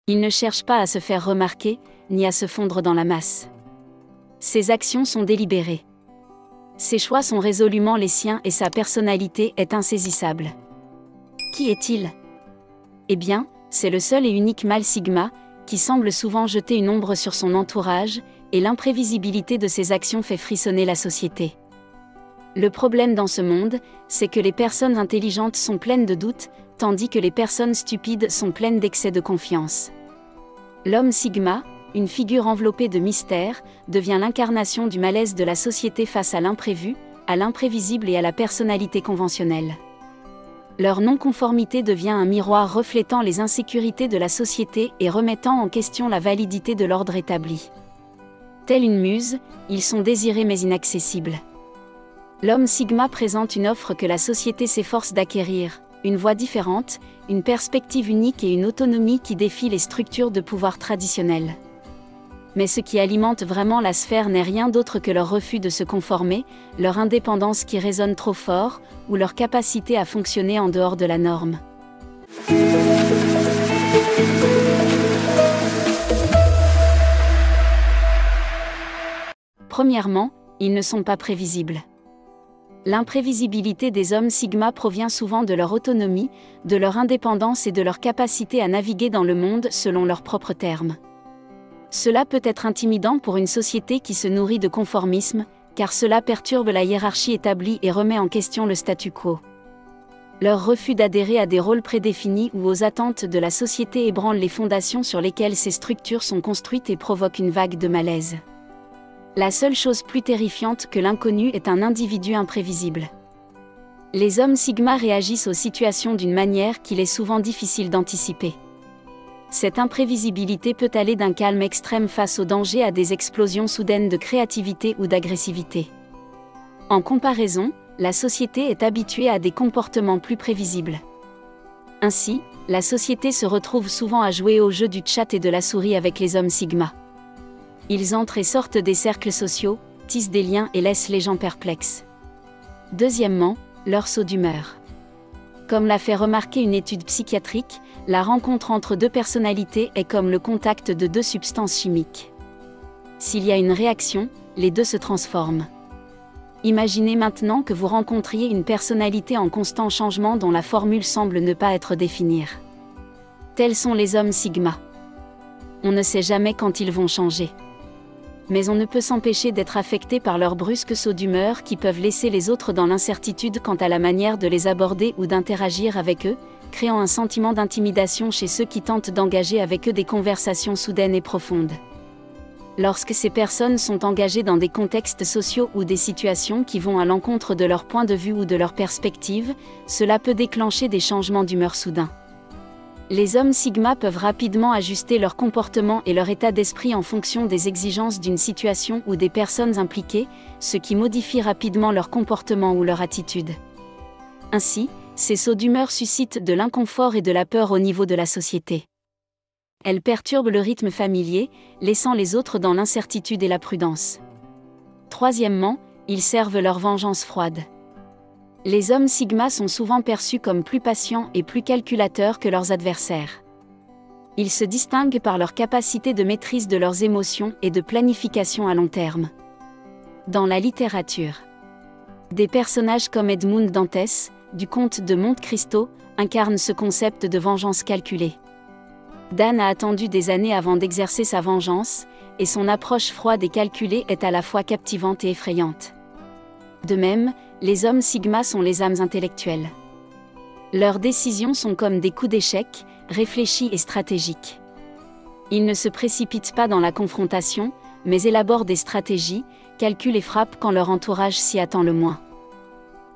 Il ne cherche pas à se faire remarquer, ni à se fondre dans la masse. Ses actions sont délibérées. Ses choix sont résolument les siens et sa personnalité est insaisissable. Qui est-il? Eh bien, c'est le seul et unique mâle Sigma, qui semble souvent jeter une ombre sur son entourage, et l'imprévisibilité de ses actions fait frissonner la société. Le problème dans ce monde, c'est que les personnes intelligentes sont pleines de doutes, tandis que les personnes stupides sont pleines d'excès de confiance. L'homme Sigma, une figure enveloppée de mystère, devient l'incarnation du malaise de la société face à l'imprévu, à l'imprévisible et à la personnalité conventionnelle. Leur non-conformité devient un miroir reflétant les insécurités de la société et remettant en question la validité de l'ordre établi. Telle une muse, ils sont désirés mais inaccessibles. L'homme Sigma présente une offre que la société s'efforce d'acquérir, une voie différente, une perspective unique et une autonomie qui défie les structures de pouvoir traditionnelles. Mais ce qui alimente vraiment la sphère n'est rien d'autre que leur refus de se conformer, leur indépendance qui résonne trop fort, ou leur capacité à fonctionner en dehors de la norme. Premièrement, ils ne sont pas prévisibles. L'imprévisibilité des hommes Sigma provient souvent de leur autonomie, de leur indépendance et de leur capacité à naviguer dans le monde selon leurs propres termes. Cela peut être intimidant pour une société qui se nourrit de conformisme, car cela perturbe la hiérarchie établie et remet en question le statu quo. Leur refus d'adhérer à des rôles prédéfinis ou aux attentes de la société ébranle les fondations sur lesquelles ces structures sont construites et provoque une vague de malaise. La seule chose plus terrifiante que l'inconnu est un individu imprévisible. Les hommes Sigma réagissent aux situations d'une manière qu'il est souvent difficile d'anticiper. Cette imprévisibilité peut aller d'un calme extrême face au danger à des explosions soudaines de créativité ou d'agressivité. En comparaison, la société est habituée à des comportements plus prévisibles. Ainsi, la société se retrouve souvent à jouer au jeu du chat et de la souris avec les hommes Sigma. Ils entrent et sortent des cercles sociaux, tissent des liens et laissent les gens perplexes. Deuxièmement, leur saut d'humeur. Comme l'a fait remarquer une étude psychiatrique, la rencontre entre deux personnalités est comme le contact de deux substances chimiques. S'il y a une réaction, les deux se transforment. Imaginez maintenant que vous rencontriez une personnalité en constant changement dont la formule semble ne pas être définir. Tels sont les hommes Sigma. On ne sait jamais quand ils vont changer. Mais on ne peut s'empêcher d'être affecté par leurs brusques sauts d'humeur qui peuvent laisser les autres dans l'incertitude quant à la manière de les aborder ou d'interagir avec eux, créant un sentiment d'intimidation chez ceux qui tentent d'engager avec eux des conversations soudaines et profondes. Lorsque ces personnes sont engagées dans des contextes sociaux ou des situations qui vont à l'encontre de leur point de vue ou de leur perspective, cela peut déclencher des changements d'humeur soudains. Les hommes Sigma peuvent rapidement ajuster leur comportement et leur état d'esprit en fonction des exigences d'une situation ou des personnes impliquées, ce qui modifie rapidement leur comportement ou leur attitude. Ainsi, ces sauts d'humeur suscitent de l'inconfort et de la peur au niveau de la société. Elles perturbent le rythme familier, laissant les autres dans l'incertitude et la prudence. Troisièmement, ils servent leur vengeance froide. Les hommes Sigma sont souvent perçus comme plus patients et plus calculateurs que leurs adversaires. Ils se distinguent par leur capacité de maîtrise de leurs émotions et de planification à long terme. Dans la littérature, des personnages comme Edmund Dantès, du Comte de Monte Cristo, incarnent ce concept de vengeance calculée. Dan a attendu des années avant d'exercer sa vengeance, et son approche froide et calculée est à la fois captivante et effrayante. De même, les hommes Sigma sont les âmes intellectuelles. Leurs décisions sont comme des coups d'échec, réfléchis et stratégiques. Ils ne se précipitent pas dans la confrontation, mais élaborent des stratégies, calculent et frappent quand leur entourage s'y attend le moins.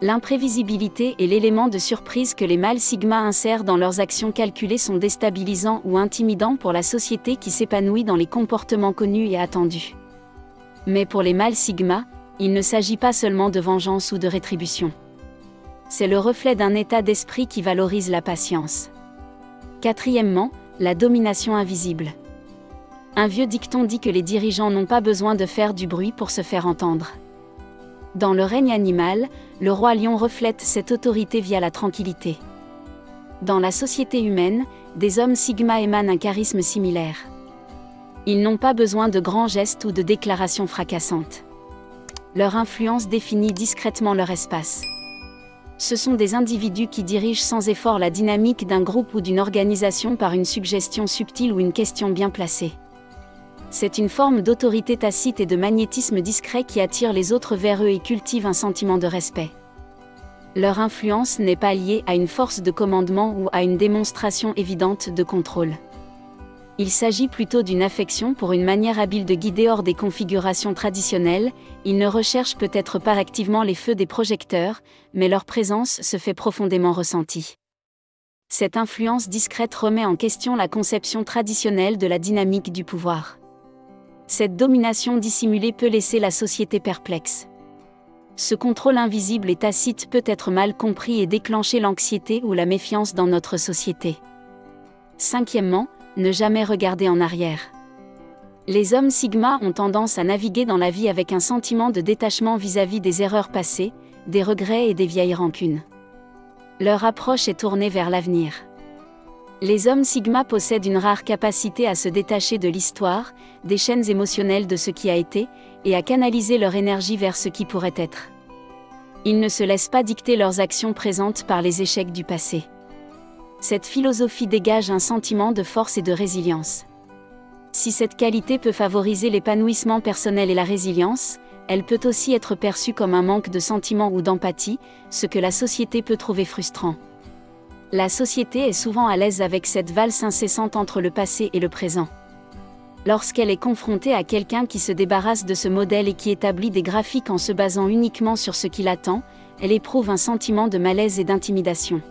L'imprévisibilité et l'élément de surprise que les mâles Sigma insèrent dans leurs actions calculées sont déstabilisants ou intimidants pour la société qui s'épanouit dans les comportements connus et attendus. Mais pour les mâles Sigma, il ne s'agit pas seulement de vengeance ou de rétribution. C'est le reflet d'un état d'esprit qui valorise la patience. Quatrièmement, la domination invisible. Un vieux dicton dit que les dirigeants n'ont pas besoin de faire du bruit pour se faire entendre. Dans le règne animal, le roi lion reflète cette autorité via la tranquillité. Dans la société humaine, des hommes Sigma émanent un charisme similaire. Ils n'ont pas besoin de grands gestes ou de déclarations fracassantes. Leur influence définit discrètement leur espace. Ce sont des individus qui dirigent sans effort la dynamique d'un groupe ou d'une organisation par une suggestion subtile ou une question bien placée. C'est une forme d'autorité tacite et de magnétisme discret qui attire les autres vers eux et cultive un sentiment de respect. Leur influence n'est pas liée à une force de commandement ou à une démonstration évidente de contrôle. Il s'agit plutôt d'une affection pour une manière habile de guider hors des configurations traditionnelles. Ils ne recherchent peut-être pas activement les feux des projecteurs, mais leur présence se fait profondément ressentie. Cette influence discrète remet en question la conception traditionnelle de la dynamique du pouvoir. Cette domination dissimulée peut laisser la société perplexe. Ce contrôle invisible et tacite peut être mal compris et déclencher l'anxiété ou la méfiance dans notre société. Cinquièmement, ne jamais regarder en arrière. Les hommes Sigma ont tendance à naviguer dans la vie avec un sentiment de détachement vis-à-vis des erreurs passées, des regrets et des vieilles rancunes. Leur approche est tournée vers l'avenir. Les hommes Sigma possèdent une rare capacité à se détacher de l'histoire, des chaînes émotionnelles de ce qui a été, et à canaliser leur énergie vers ce qui pourrait être. Ils ne se laissent pas dicter leurs actions présentes par les échecs du passé. Cette philosophie dégage un sentiment de force et de résilience. Si cette qualité peut favoriser l'épanouissement personnel et la résilience, elle peut aussi être perçue comme un manque de sentiment ou d'empathie, ce que la société peut trouver frustrant. La société est souvent à l'aise avec cette valse incessante entre le passé et le présent. Lorsqu'elle est confrontée à quelqu'un qui se débarrasse de ce modèle et qui établit des graphiques en se basant uniquement sur ce qui l'attend, elle éprouve un sentiment de malaise et d'intimidation.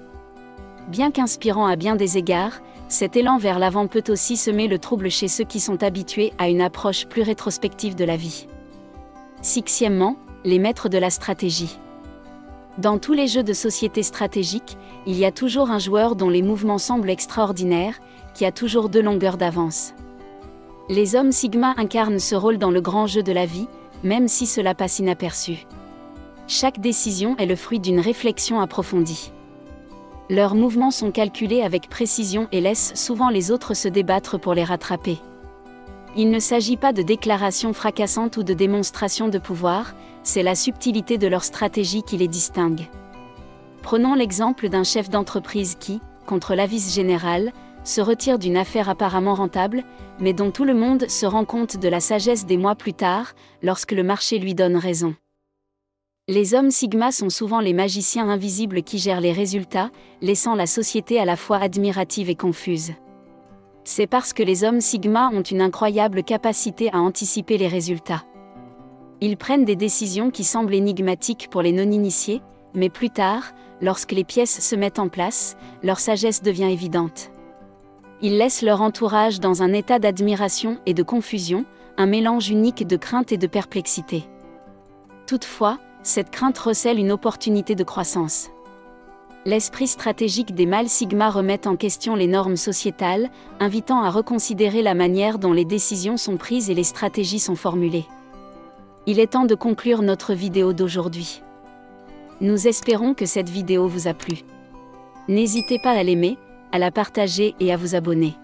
Bien qu'inspirant à bien des égards, cet élan vers l'avant peut aussi semer le trouble chez ceux qui sont habitués à une approche plus rétrospective de la vie. Sixièmement, les maîtres de la stratégie. Dans tous les jeux de société stratégiques, il y a toujours un joueur dont les mouvements semblent extraordinaires, qui a toujours 2 longueurs d'avance. Les hommes Sigma incarnent ce rôle dans le grand jeu de la vie, même si cela passe inaperçu. Chaque décision est le fruit d'une réflexion approfondie. Leurs mouvements sont calculés avec précision et laissent souvent les autres se débattre pour les rattraper. Il ne s'agit pas de déclarations fracassantes ou de démonstrations de pouvoir, c'est la subtilité de leur stratégie qui les distingue. Prenons l'exemple d'un chef d'entreprise qui, contre l'avis général, se retire d'une affaire apparemment rentable, mais dont tout le monde se rend compte de la sagesse des mois plus tard, lorsque le marché lui donne raison. Les hommes Sigma sont souvent les magiciens invisibles qui gèrent les résultats, laissant la société à la fois admirative et confuse. C'est parce que les hommes Sigma ont une incroyable capacité à anticiper les résultats. Ils prennent des décisions qui semblent énigmatiques pour les non-initiés, mais plus tard, lorsque les pièces se mettent en place, leur sagesse devient évidente. Ils laissent leur entourage dans un état d'admiration et de confusion, un mélange unique de crainte et de perplexité. Toutefois, cette crainte recèle une opportunité de croissance. L'esprit stratégique des mâles Sigma remet en question les normes sociétales, invitant à reconsidérer la manière dont les décisions sont prises et les stratégies sont formulées. Il est temps de conclure notre vidéo d'aujourd'hui. Nous espérons que cette vidéo vous a plu. N'hésitez pas à l'aimer, à la partager et à vous abonner.